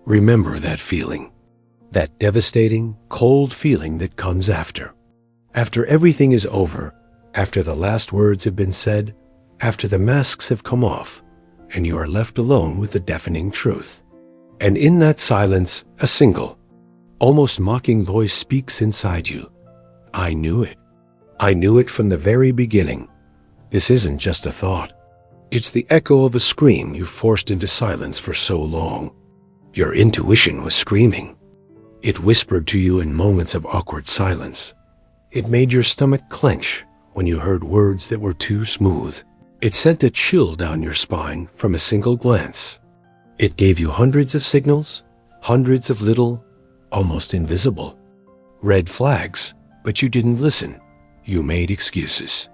Remember that feeling. That devastating, cold feeling that comes after. After everything is over, after the last words have been said, after the masks have come off, and you are left alone with the deafening truth. And in that silence, a single, almost mocking voice speaks inside you. I knew it. I knew it from the very beginning. This isn't just a thought. It's the echo of a scream you forced into silence for so long. Your intuition was screaming. It whispered to you in moments of awkward silence. It made your stomach clench when you heard words that were too smooth. It sent a chill down your spine from a single glance. It gave you hundreds of signals, hundreds of little, almost invisible, red flags, but you didn't listen. You made excuses.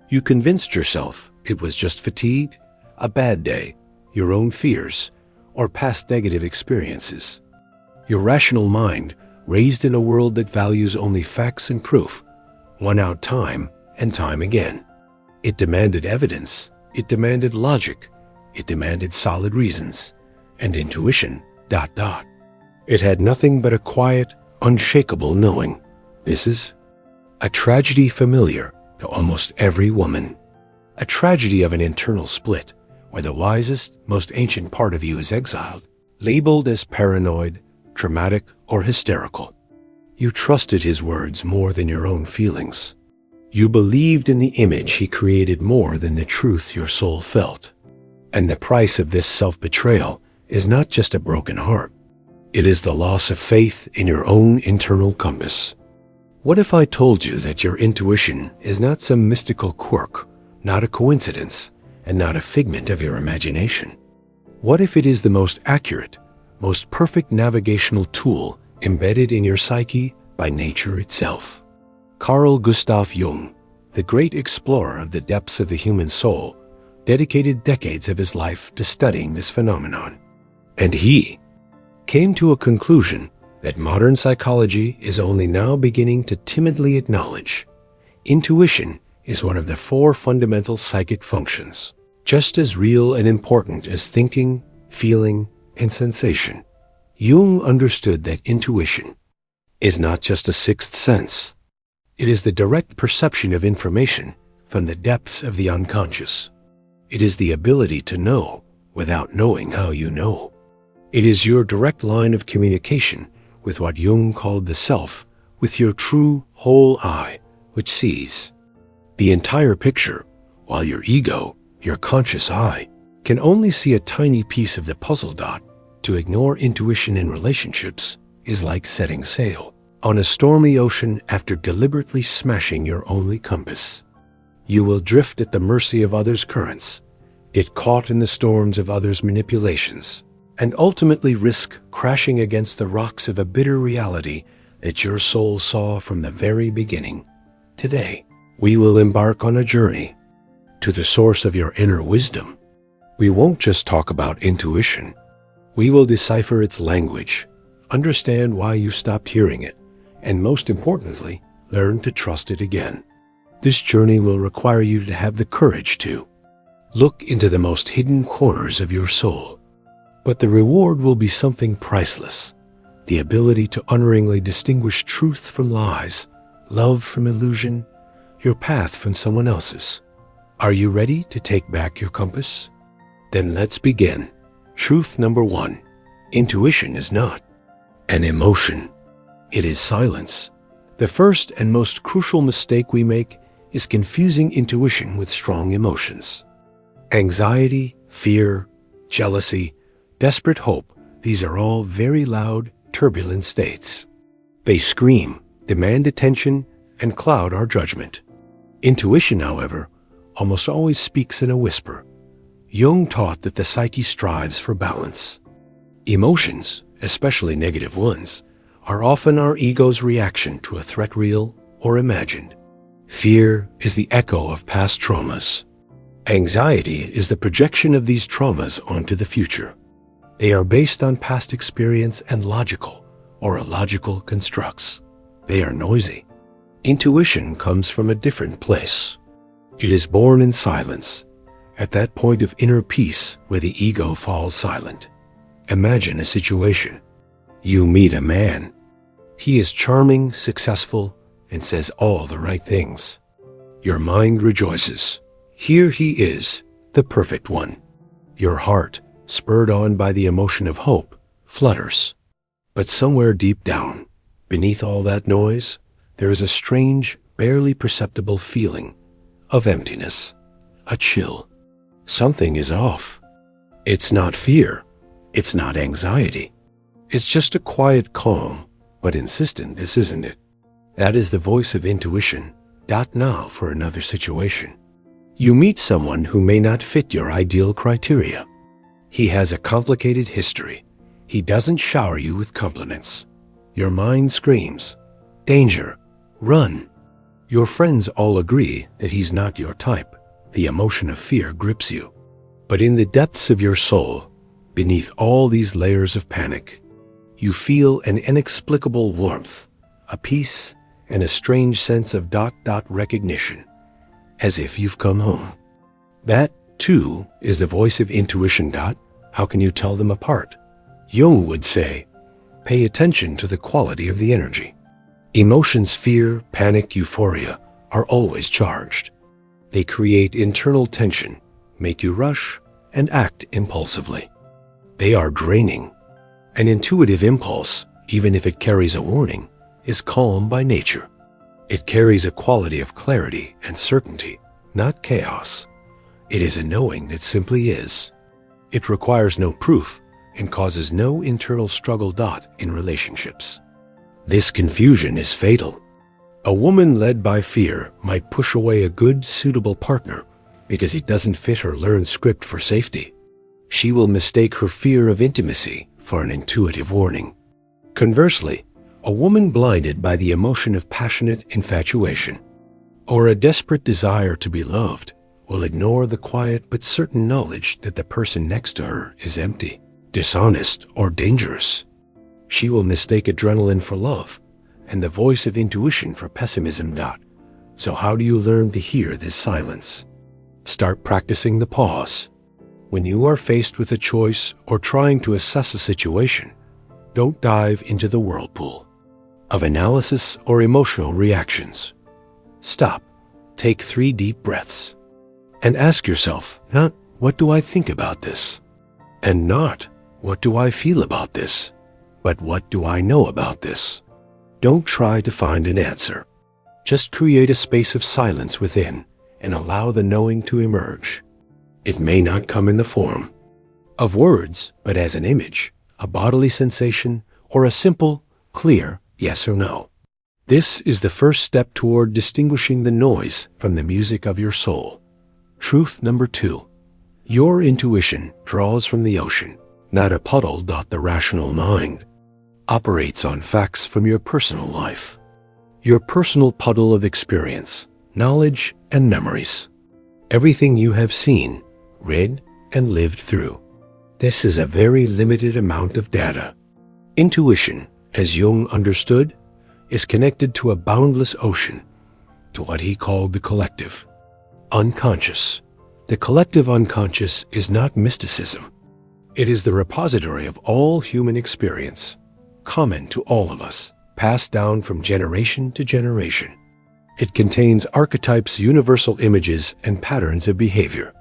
You convinced yourself it was just fatigue, a bad day, your own fears, or past negative experiences. Your rational mind, raised in a world that values only facts and proof, won out time and time again. It demanded evidence, it demanded logic, it demanded solid reasons, and intuition, ... It had nothing but a quiet, unshakable knowing. This is a tragedy familiar to almost every woman. A tragedy of an internal split, where the wisest, most ancient part of you is exiled, labeled as paranoid, dramatic, or hysterical. You trusted his words more than your own feelings. You believed in the image he created more than the truth your soul felt. And the price of this self-betrayal is not just a broken heart. It is the loss of faith in your own internal compass. What if I told you that your intuition is not some mystical quirk, not a coincidence, and not a figment of your imagination? What if it is the most accurate, most perfect navigational tool embedded in your psyche by nature itself? Carl Gustav Jung, the great explorer of the depths of the human soul, dedicated decades of his life to studying this phenomenon. And he came to a conclusion that modern psychology is only now beginning to timidly acknowledge. Intuition is one of the 4 fundamental psychic functions, just as real and important as thinking, feeling, and sensation. Jung understood that intuition is not just a sixth sense. It is the direct perception of information from the depths of the unconscious. It is the ability to know without knowing how you know. It is your direct line of communication with what Jung called the self, with your true whole I, which sees the entire picture, while your ego, your conscious I, can only see a tiny piece of the puzzle dot. To ignore intuition in relationships is like setting sail on a stormy ocean after deliberately smashing your only compass. You will drift at the mercy of others' currents, get caught in the storms of others' manipulations, and ultimately risk crashing against the rocks of a bitter reality that your soul saw from the very beginning. Today, we will embark on a journey to the source of your inner wisdom. We won't just talk about intuition. We will decipher its language, understand why you stopped hearing it, and most importantly, learn to trust it again. This journey will require you to have the courage to look into the most hidden corners of your soul. But the reward will be something priceless, the ability to unerringly distinguish truth from lies, love from illusion, your path from someone else's. Are you ready to take back your compass? Then let's begin. Truth number 1. Intuition is not an emotion. It is silence. The first and most crucial mistake we make is confusing intuition with strong emotions. Anxiety, fear, jealousy, desperate hope, these are all very loud, turbulent states. They scream, demand attention, and cloud our judgment. Intuition, however, almost always speaks in a whisper. Jung taught that the psyche strives for balance. Emotions, especially negative ones, are often our ego's reaction to a threat, real or imagined. Fear is the echo of past traumas. Anxiety is the projection of these traumas onto the future. They are based on past experience and logical or illogical constructs. They are noisy. Intuition comes from a different place. It is born in silence, at that point of inner peace where the ego falls silent. Imagine a situation. You meet a man. He is charming, successful, and says all the right things. Your mind rejoices. Here he is, the perfect one. Your heart, spurred on by the emotion of hope, flutters. But somewhere deep down, beneath all that noise, there is a strange, barely perceptible feeling of emptiness, a chill. Something is off. It's not fear. It's not anxiety. It's just a quiet calm, but insistentness, isn't it? That is the voice of intuition. Now for another situation. You meet someone who may not fit your ideal criteria. He has a complicated history. He doesn't shower you with compliments. Your mind screams, danger, run. Your friends all agree that he's not your type. The emotion of fear grips you. But in the depths of your soul, beneath all these layers of panic, you feel an inexplicable warmth, a peace, and a strange sense of recognition, as if you've come home. That, too, is the voice of intuition. How can you tell them apart? Jung would say, pay attention to the quality of the energy. Emotions, fear, panic, euphoria, are always charged. They create internal tension, make you rush, and act impulsively. They are draining. An intuitive impulse, even if it carries a warning, is calm by nature. It carries a quality of clarity and certainty, not chaos. It is a knowing that simply is. It requires no proof and causes no internal struggle. In relationships, this confusion is fatal. A woman led by fear might push away a good, suitable partner because he doesn't fit her learned script for safety. She will mistake her fear of intimacy for an intuitive warning. Conversely, a woman blinded by the emotion of passionate infatuation or a desperate desire to be loved will ignore the quiet but certain knowledge that the person next to her is empty, dishonest, or dangerous. She will mistake adrenaline for love and the voice of intuition for pessimism. So how do you learn to hear this silence? Start practicing the pause. When you are faced with a choice or trying to assess a situation, don't dive into the whirlpool of analysis or emotional reactions. Stop, take 3 deep breaths, and ask yourself, not what do I think about this? And not what do I feel about this? But what do I know about this? Don't try to find an answer. Just create a space of silence within and allow the knowing to emerge. It may not come in the form of words, but as an image, a bodily sensation, or a simple, clear yes or no. This is the first step toward distinguishing the noise from the music of your soul. Truth number 2. Your intuition draws from the ocean, not a puddle. The rational mind operates on facts from your personal life, your personal puddle of experience, knowledge, and memories. Everything you have seen, read, and lived through. This is a very limited amount of data. Intuition, as Jung understood, is connected to a boundless ocean, to what he called the collective unconscious. The collective unconscious is not mysticism. It is the repository of all human experience, common to all of us, passed down from generation to generation. It contains archetypes, universal images, and patterns of behavior.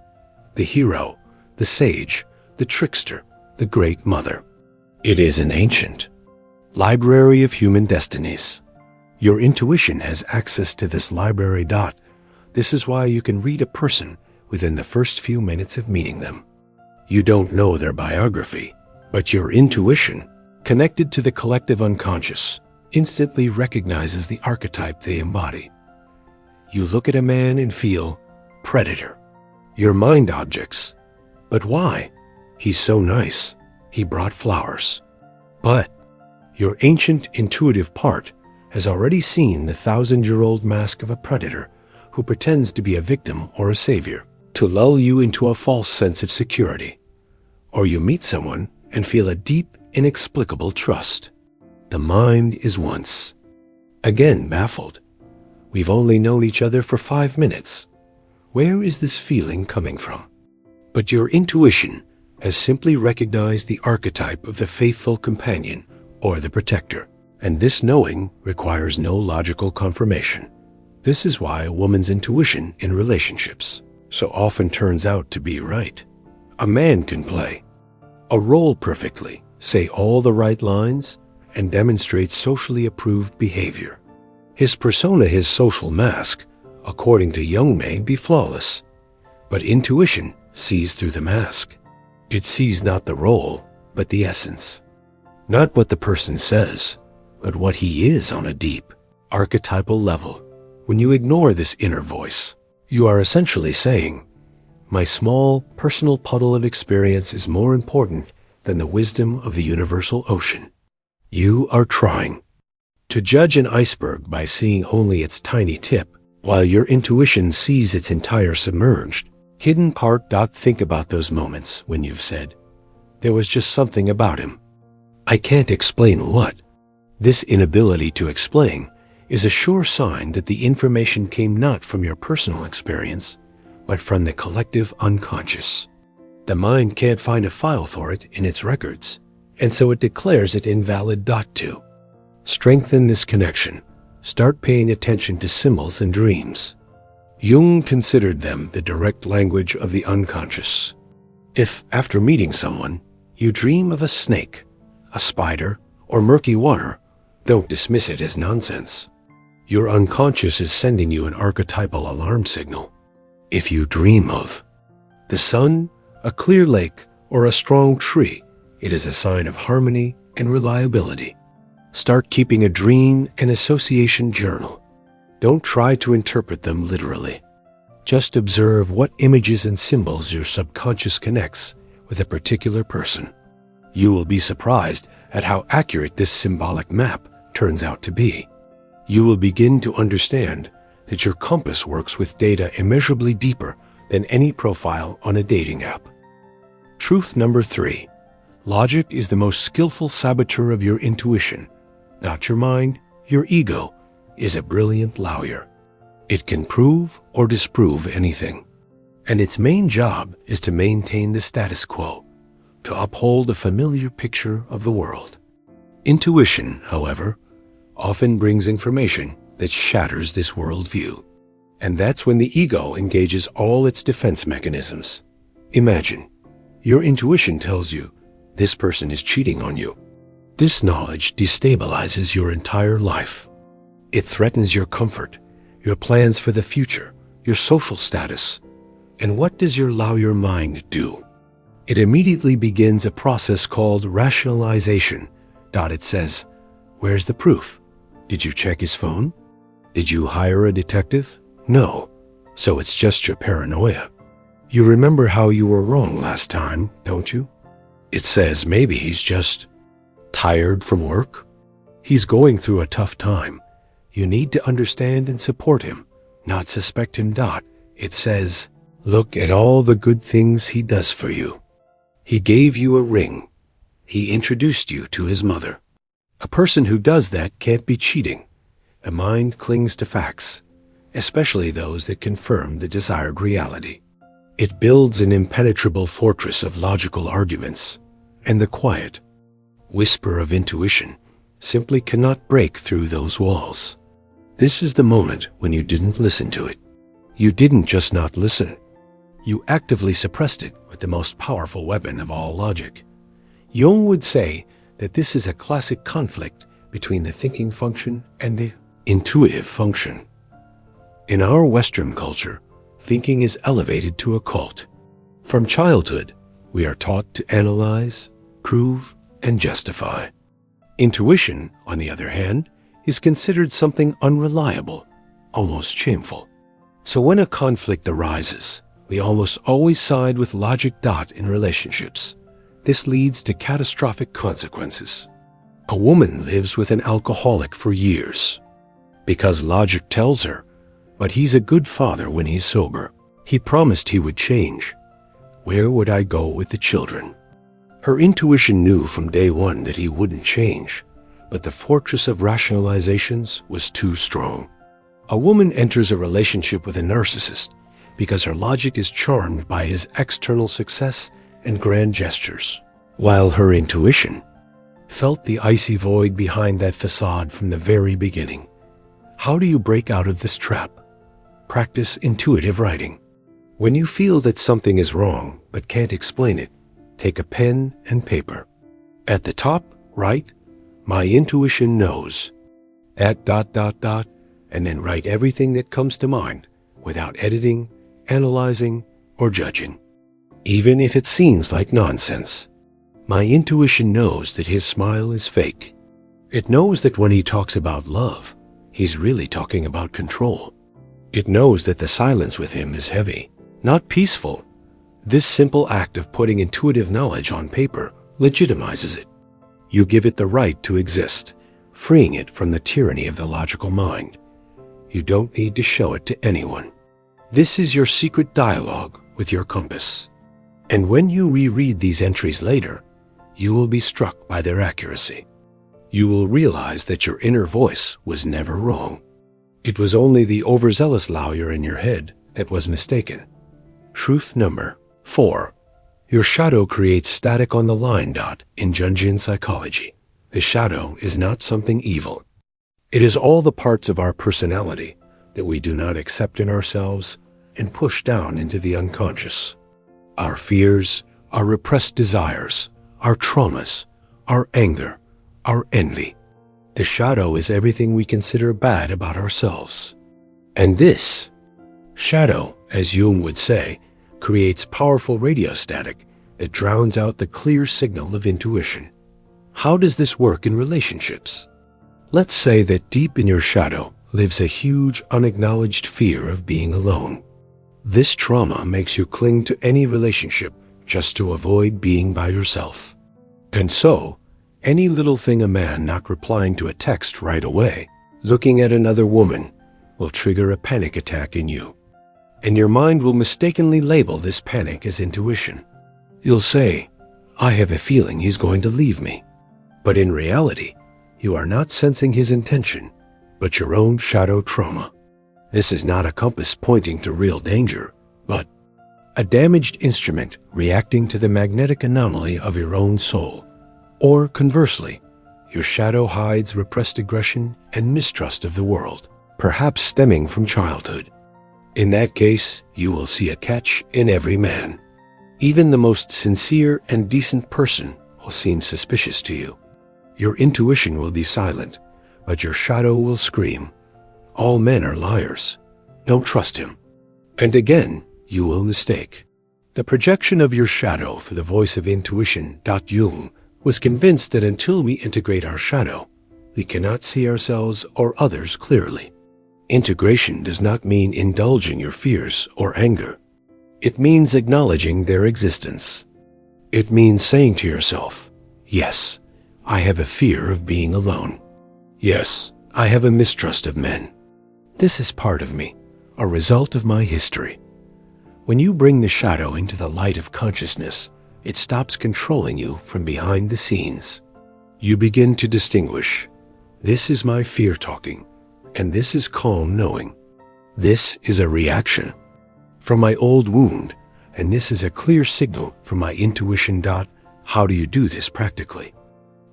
The hero, the sage, the trickster, the great mother. It is an ancient library of human destinies. Your intuition has access to this library. This is why you can read a person within the first few minutes of meeting them. You don't know their biography, but your intuition, connected to the collective unconscious, instantly recognizes the archetype they embody. You look at a man and feel predator. Your mind objects, but why? He's so nice. He brought flowers. But your ancient intuitive part has already seen the 1,000-year-old mask of a predator who pretends to be a victim or a savior to lull you into a false sense of security. Or you meet someone and feel a deep, inexplicable trust. The mind is once again baffled. We've only known each other for 5 minutes. Where is this feeling coming from? But your intuition has simply recognized the archetype of the faithful companion or the protector. And this knowing requires no logical confirmation. This is why a woman's intuition in relationships so often turns out to be right. A man can play a role perfectly, say all the right lines, and demonstrate socially approved behavior. His persona, his social mask, according to Jung, may be flawless, but intuition sees through the mask. It sees not the role, but the essence. Not what the person says, but what he is on a deep, archetypal level. When you ignore this inner voice, you are essentially saying, my small, personal puddle of experience is more important than the wisdom of the universal ocean. You are trying to judge an iceberg by seeing only its tiny tip, while your intuition sees its entire submerged, hidden part. Think about those moments when you've said, there was just something about him. I can't explain what. This inability to explain is a sure sign that the information came not from your personal experience, but from the collective unconscious. The mind can't find a file for it in its records, and so it declares it invalid. To strengthen this connection, start paying attention to symbols and dreams. Jung considered them the direct language of the unconscious. If, after meeting someone, you dream of a snake, a spider, or murky water, don't dismiss it as nonsense. Your unconscious is sending you an archetypal alarm signal. If you dream of the sun, a clear lake, or a strong tree, it is a sign of harmony and reliability. Start keeping a dream and association journal. Don't try to interpret them literally. Just observe what images and symbols your subconscious connects with a particular person. You will be surprised at how accurate this symbolic map turns out to be. You will begin to understand that your compass works with data immeasurably deeper than any profile on a dating app. Truth number 3. Logic is the most skillful saboteur of your intuition. Not your mind, your ego is a brilliant lawyer. It can prove or disprove anything. And its main job is to maintain the status quo, to uphold a familiar picture of the world. Intuition, however, often brings information that shatters this worldview. And that's when the ego engages all its defense mechanisms. Imagine, your intuition tells you this person is cheating on you. This knowledge destabilizes your entire life. It threatens your comfort, your plans for the future, your social status. And what does your lawyer mind do? It immediately begins a process called rationalization. It says, where's the proof? Did you check his phone? Did you hire a detective? No. So it's just your paranoia. You remember how you were wrong last time, don't you? It says maybe he's just tired from work. He's going through a tough time. You need to understand and support him, not suspect him. It says, look at all the good things he does for you. He gave you a ring. He introduced you to his mother. A person who does that can't be cheating. The mind clings to facts, especially those that confirm the desired reality. It builds an impenetrable fortress of logical arguments, and the quiet whisper of intuition simply cannot break through those walls. This is the moment when you didn't listen to it. You didn't just not listen. You actively suppressed it with the most powerful weapon of all logic. Jung would say that this is a classic conflict between the thinking function and the intuitive function. In our Western culture, thinking is elevated to a cult. From childhood, we are taught to analyze, prove, and justify. Intuition, on the other hand, is considered something unreliable, almost shameful. So when a conflict arises, we almost always side with logic. In relationships, this leads to catastrophic consequences. A woman lives with an alcoholic for years because logic tells her, but he's a good father when he's sober. He promised he would change. Where would I go with the children? Her intuition knew from day one that he wouldn't change, but the fortress of rationalizations was too strong. A woman enters a relationship with a narcissist because her logic is charmed by his external success and grand gestures, while her intuition felt the icy void behind that facade from the very beginning. How do you break out of this trap? Practice intuitive writing. When you feel that something is wrong but can't explain it, take a pen and paper. At the top, write, "My intuition knows," and then write everything that comes to mind without editing, analyzing, or judging. Even if it seems like nonsense. My intuition knows that his smile is fake. It knows that when he talks about love, he's really talking about control. It knows that the silence with him is heavy, not peaceful. This simple act of putting intuitive knowledge on paper legitimizes it. You give it the right to exist, freeing it from the tyranny of the logical mind. You don't need to show it to anyone. This is your secret dialogue with your compass. And when you reread these entries later, you will be struck by their accuracy. You will realize that your inner voice was never wrong. It was only the overzealous lawyer in your head that was mistaken. Truth number 4. Your shadow creates static on the line dot in Jungian psychology. The shadow is not something evil. It is all the parts of our personality that we do not accept in ourselves and push down into the unconscious. Our fears, our repressed desires, our traumas, our anger, our envy. The shadow is everything we consider bad about ourselves. And this shadow, as Jung would say, creates powerful radio static that drowns out the clear signal of intuition. How does this work in relationships? Let's say that deep in your shadow lives a huge unacknowledged fear of being alone. This trauma makes you cling to any relationship just to avoid being by yourself. And so, any little thing, a man not replying to a text right away, looking at another woman, will trigger a panic attack in you. And your mind will mistakenly label this panic as intuition. You'll say, "I have a feeling he's going to leave me." But in reality, you are not sensing his intention, but your own shadow trauma. This is not a compass pointing to real danger, but a damaged instrument reacting to the magnetic anomaly of your own soul. Or conversely, your shadow hides repressed aggression and mistrust of the world, perhaps stemming from childhood. In that case, you will see a catch in every man. Even the most sincere and decent person will seem suspicious to you. Your intuition will be silent, but your shadow will scream, "All men are liars. Don't trust him." And again, you will mistake. The projection of your shadow for the voice of intuition. Jung was convinced that until we integrate our shadow, we cannot see ourselves or others clearly. Integration does not mean indulging your fears or anger. It means acknowledging their existence. It means saying to yourself, "Yes, I have a fear of being alone. Yes, I have a mistrust of men. This is part of me, a result of my history." When you bring the shadow into the light of consciousness, it stops controlling you from behind the scenes. You begin to distinguish, this is my fear talking, and this is calm knowing. This is a reaction from my old wound, and this is a clear signal from my intuition. How do you do this practically?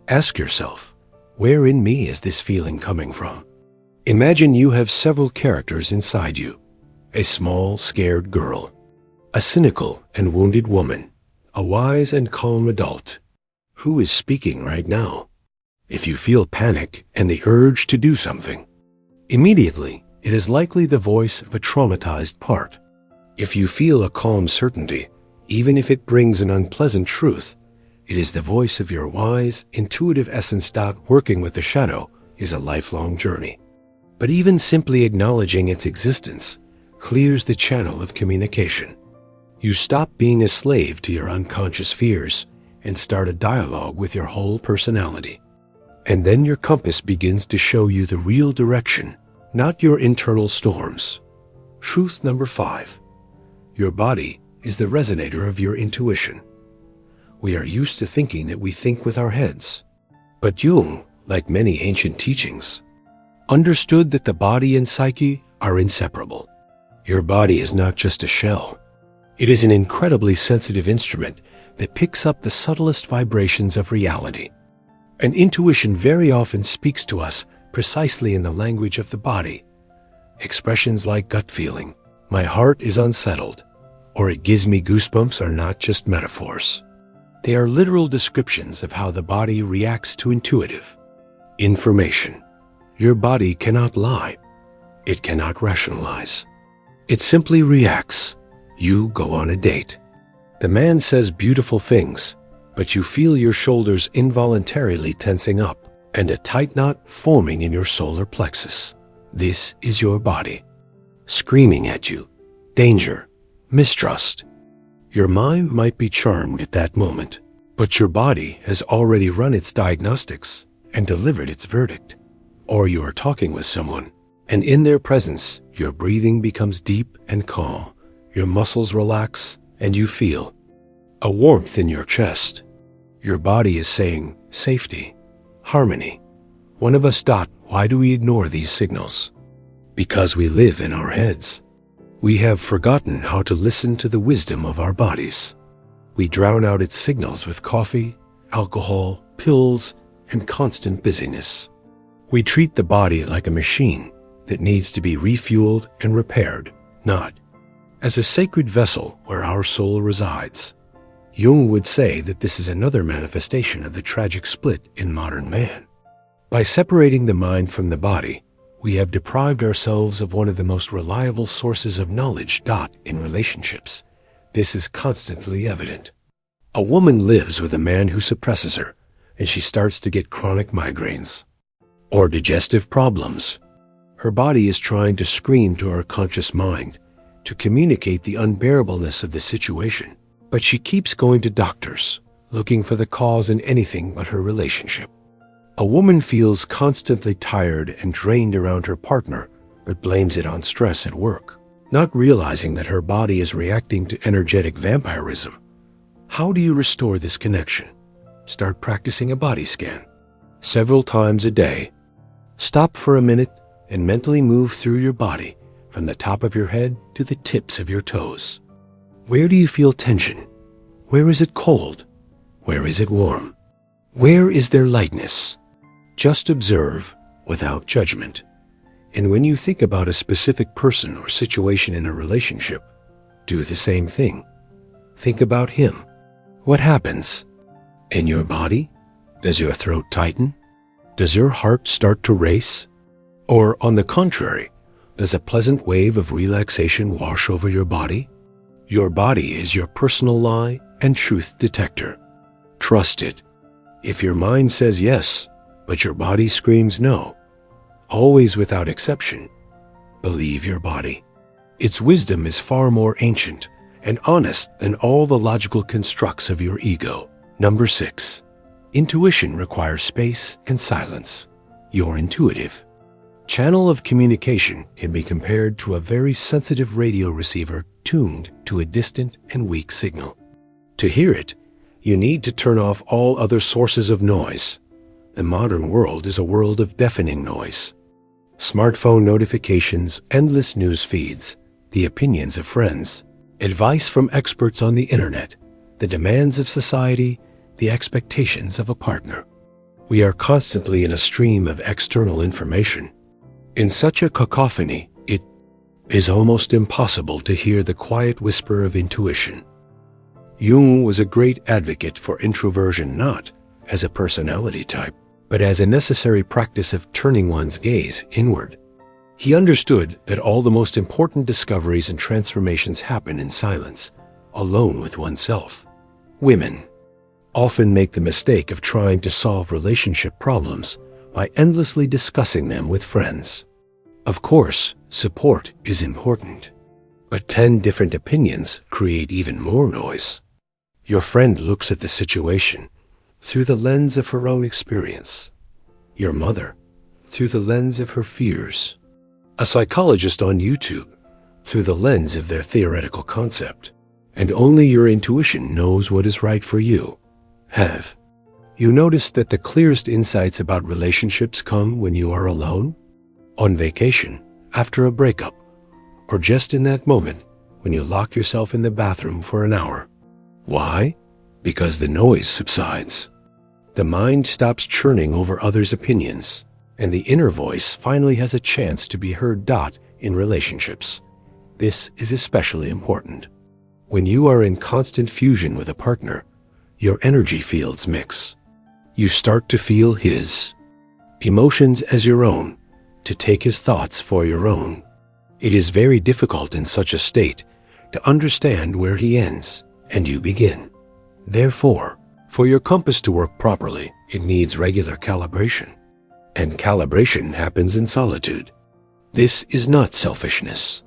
Ask yourself, where in me is this feeling coming from? Imagine you have several characters inside you. A small, scared girl, a cynical and wounded woman, a wise and calm adult. Who is speaking right now? If you feel panic and the urge to do something, immediately it is likely the voice of a traumatized part. If you feel a calm certainty, even if it brings an unpleasant truth, it is the voice of your wise, intuitive essence. Working with the shadow is a lifelong journey. But even simply acknowledging its existence clears the channel of communication. You stop being a slave to your unconscious fears and start a dialogue with your whole personality. And then your compass begins to show you the real direction, not your internal storms. Truth number 5. Your body is the resonator of your intuition. We are used to thinking that we think with our heads. But Jung, like many ancient teachings, understood that the body and psyche are inseparable. Your body is not just a shell. It is an incredibly sensitive instrument that picks up the subtlest vibrations of reality. And intuition very often speaks to us precisely in the language of the body. Expressions like gut feeling, my heart is unsettled, or it gives me goosebumps are not just metaphors. They are literal descriptions of how the body reacts to intuitive information. Your body cannot lie. It cannot rationalize. It simply reacts. You go on a date. The man says beautiful things, but you feel your shoulders involuntarily tensing up and a tight knot forming in your solar plexus. This is your body, screaming at you, danger, mistrust. Your mind might be charmed at that moment, but your body has already run its diagnostics and delivered its verdict. Or you are talking with someone, and in their presence, your breathing becomes deep and calm, your muscles relax, and you feel a warmth in your chest. Your body is saying safety, harmony. One of us. Why do we ignore these signals? Because we live in our heads. We have forgotten how to listen to the wisdom of our bodies. We drown out its signals with coffee, alcohol, pills, and constant busyness. We treat the body like a machine that needs to be refueled and repaired, not as a sacred vessel where our soul resides. Jung would say that this is another manifestation of the tragic split in modern man. By separating the mind from the body, we have deprived ourselves of one of the most reliable sources of knowledge. In relationships, this is constantly evident. A woman lives with a man who suppresses her, and she starts to get chronic migraines or digestive problems. Her body is trying to scream to her conscious mind to communicate the unbearableness of the situation, but she keeps going to doctors, looking for the cause in anything but her relationship. A woman feels constantly tired and drained around her partner, but blames it on stress at work, not realizing that her body is reacting to energetic vampirism. How do you restore this connection? Start practicing a body scan. Several times a day. Stop for a minute and mentally move through your body from the top of your head to the tips of your toes. Where do you feel tension? Where is it cold? Where is it warm? Where is there lightness? Just observe without judgment. And when you think about a specific person or situation in a relationship, do the same thing. Think about him. What happens? In your body? Does your throat tighten? Does your heart start to race? Or on the contrary, does a pleasant wave of relaxation wash over your body? Your body is your personal lie and truth detector. Trust it. If your mind says yes, but your body screams no, always without exception, believe your body. Its wisdom is far more ancient and honest than all the logical constructs of your ego. Number 6. Intuition requires space and silence. You're intuitive. Channel of communication can be compared to a very sensitive radio receiver tuned to a distant and weak signal. To hear it, you need to turn off all other sources of noise. The modern world is a world of deafening noise. Smartphone notifications, endless news feeds, the opinions of friends, advice from experts on the internet, the demands of society, the expectations of a partner. We are constantly in a stream of external information. In such a cacophony, it is almost impossible to hear the quiet whisper of intuition. Jung was a great advocate for introversion, not as a personality type, but as a necessary practice of turning one's gaze inward. He understood that all the most important discoveries and transformations happen in silence, alone with oneself. Women often make the mistake of trying to solve relationship problems by endlessly discussing them with friends. Of course, support is important, but 10 different opinions create even more noise. Your friend looks at the situation through the lens of her own experience. Your mother, through the lens of her fears. A psychologist on YouTube, through the lens of their theoretical concept. And only your intuition knows what is right for you. Have you noticed that the clearest insights about relationships come when you are alone? On vacation, after a breakup, or just in that moment when you lock yourself in the bathroom for an hour? Why? because the noise subsides. The mind stops churning over others' opinions, and the inner voice finally has a chance to be heard. In relationships, this is especially important. When you are in constant fusion with a partner, your energy fields mix. You start to feel his emotions as your own, to take his thoughts for your own. It is very difficult in such a state to understand where he ends and you begin. Therefore, for your compass to work properly, it needs regular calibration. And calibration happens in solitude. This is not selfishness.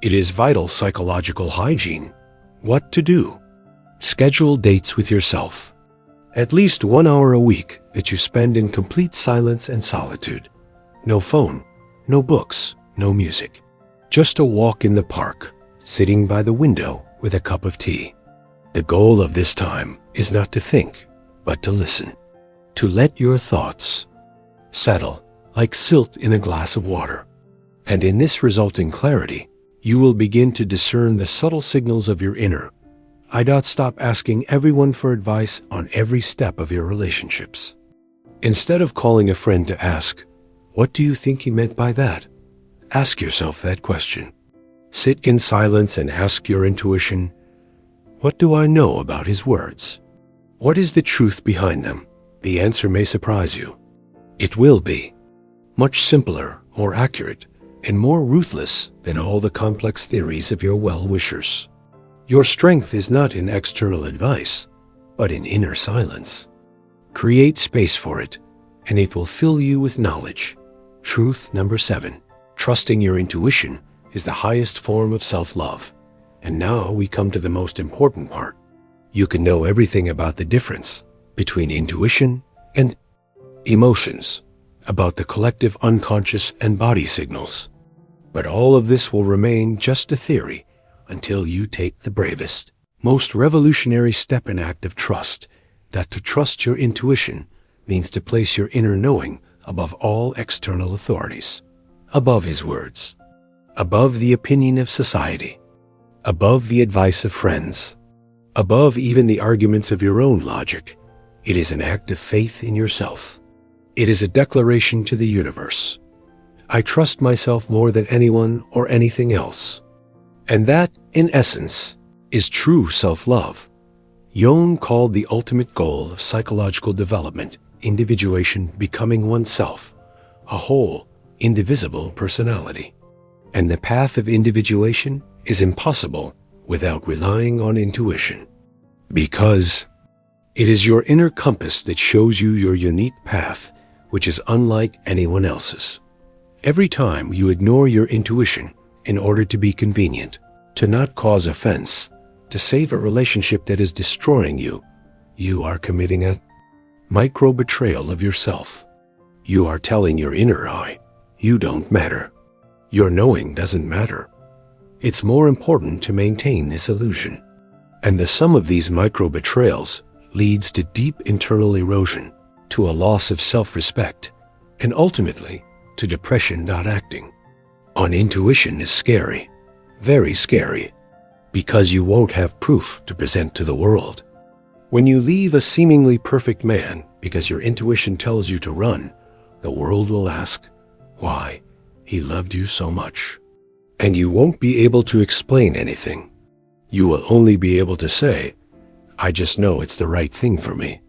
It is vital psychological hygiene. What to do? Schedule dates with yourself. At least 1 hour a week that you spend in complete silence and solitude. No phone, no books, no music. Just a walk in the park, sitting by the window with a cup of tea. The goal of this time is not to think, but to listen. To let your thoughts settle like silt in a glass of water. And in this resulting clarity, you will begin to discern the subtle signals of your inner. Stop asking everyone for advice on every step of your relationships. Instead of calling a friend to ask, "What do you think he meant by that?" Ask yourself that question. Sit in silence and ask your intuition, "What do I know about his words? What is the truth behind them?" The answer may surprise you. It will be much simpler, more accurate, and more ruthless than all the complex theories of your well-wishers. Your strength is not in external advice, but in inner silence. Create space for it, and it will fill you with knowledge. Truth number 7. Trusting your intuition is the highest form of self-love. And now we come to the most important part. You can know everything about the difference between intuition and emotions, about the collective unconscious and body signals. But all of this will remain just a theory until you take the bravest, most revolutionary step in act of trust. That to trust your intuition means to place your inner knowing above all external authorities, above his words, above the opinion of society, above the advice of friends, above even the arguments of your own logic. It is an act of faith in yourself. It is a declaration to the universe. I trust myself more than anyone or anything else. And that, in essence, is true self-love. Jung called the ultimate goal of psychological development individuation, becoming oneself, a whole, indivisible personality. And the path of individuation is impossible without relying on intuition. Because it is your inner compass that shows you your unique path, which is unlike anyone else's. Every time you ignore your intuition in order to be convenient, to not cause offense, to save a relationship that is destroying you, you are committing a micro-betrayal of yourself. You are telling your inner eye, you don't matter. Your knowing doesn't matter. It's more important to maintain this illusion. And the sum of these micro-betrayals leads to deep internal erosion, to a loss of self-respect, and ultimately to depression. Acting on intuition is scary, very scary, because you won't have proof to present to the world. When you leave a seemingly perfect man because your intuition tells you to run, the world will ask why he loved you so much. And you won't be able to explain anything. You will only be able to say, "I just know it's the right thing for me."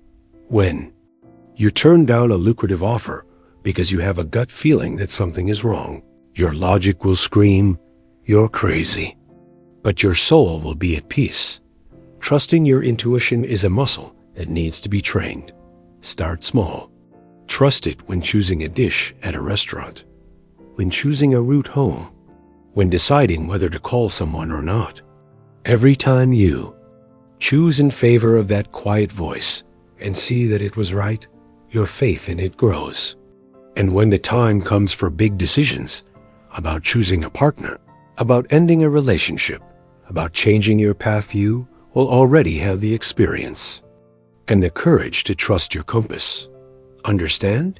When you turn down a lucrative offer because you have a gut feeling that something is wrong, your logic will scream, "You're crazy." But your soul will be at peace. Trusting your intuition is a muscle that needs to be trained. Start small. Trust it when choosing a dish at a restaurant, when choosing a route home, when deciding whether to call someone or not. Every time you choose in favor of that quiet voice and see that it was right, your faith in it grows. And when the time comes for big decisions about choosing a partner, about ending a relationship, about changing your path, you will already have the experience and the courage to trust your compass. Understand?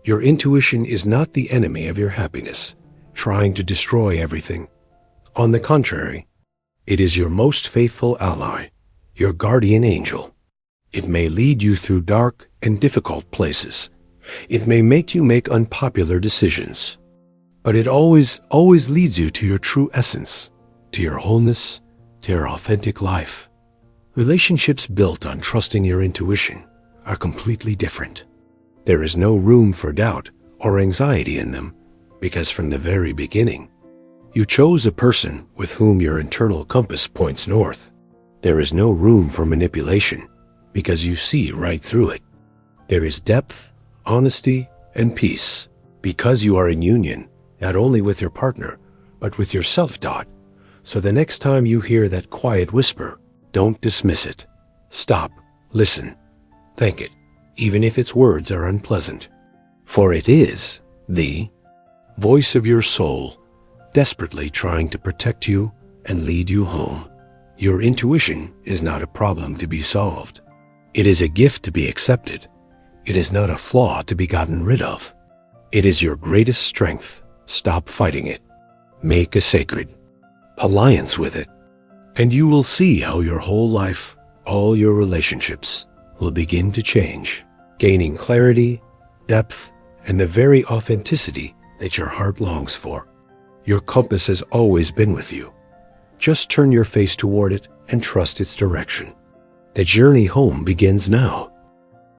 Your intuition is not the enemy of your happiness, trying to destroy everything. On the contrary, it is your most faithful ally, your guardian angel. It may lead you through dark and difficult places. It may make you make unpopular decisions. But it always leads you to your true essence, to your wholeness, to your authentic life. Relationships built on trusting your intuition are completely different. There is no room for doubt or anxiety in them, because from the very beginning, you chose a person with whom your internal compass points north. There is no room for manipulation, because you see right through it. There is depth, honesty, and peace, because you are in union, not only with your partner, but with yourself. So the next time you hear that quiet whisper, don't dismiss it. Stop, listen, thank it, even if its words are unpleasant. For it is the voice of your soul, desperately trying to protect you and lead you home. Your intuition is not a problem to be solved. It is a gift to be accepted. It is not a flaw to be gotten rid of. It is your greatest strength. Stop fighting it. Make a sacred alliance with it, and you will see how your whole life, all your relationships, will begin to change, gaining clarity, depth, and the very authenticity that your heart longs for. Your compass has always been with you. Just turn your face toward it and trust its direction. The journey home begins now.